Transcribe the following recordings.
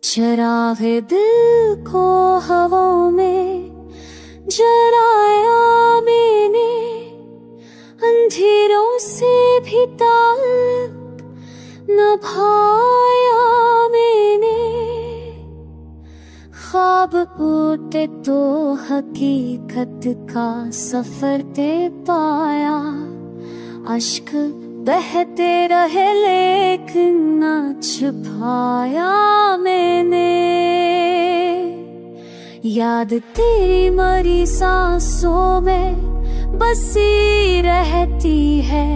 चरागे दिल को हवाओं में जलाया मैंने, अंधेरों से भी ताल्लुक निभाया मैंने। ख्वाब उठे तो हकीकत का सफर ते पाया, अश्क बहते रहे लेकिन न छुपाया मैंने। याद तेरी मरी सांसों में बसी रहती है,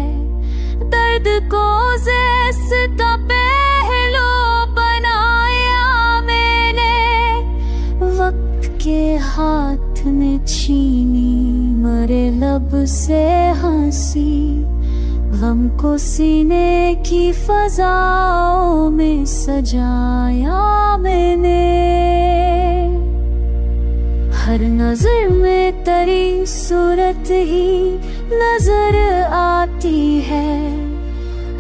दर्द को ज़िंदा पहलू बनाया मैंने। वक्त के हाथ में छीनी मरे लब से हंसी, गम को सीने की फजाओं में सजाया मैंने। हर नजर में तेरी सूरत ही नजर आती है,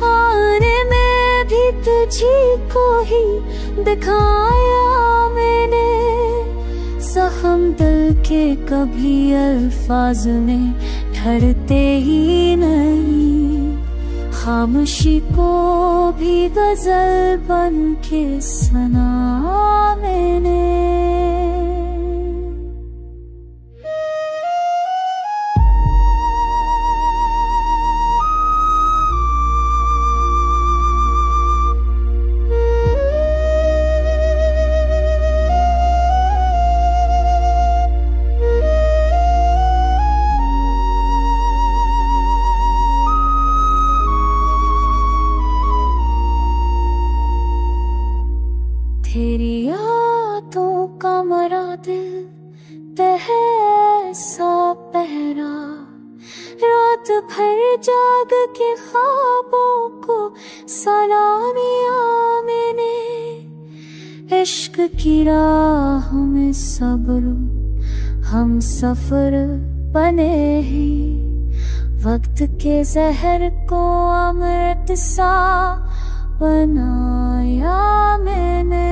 आने में भी तुझी को ही दिखाया मैंने। जख्म दिल के कभी अल्फाज में ठहरते ही नहीं, खामोशी को भी गजल बन के सुना मैंने। तेरी यादों का मरा दिल तहसा पहरा, रात भर जाग के ख्वाबों को सलामिया मैंने। इश्क की राह में सब्र हम सफर बने हैं, वक्त के जहर को अमृत सा बनाया मैंने।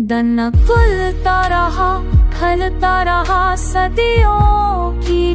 दन खुलता रहा, खलता रहा सदियों की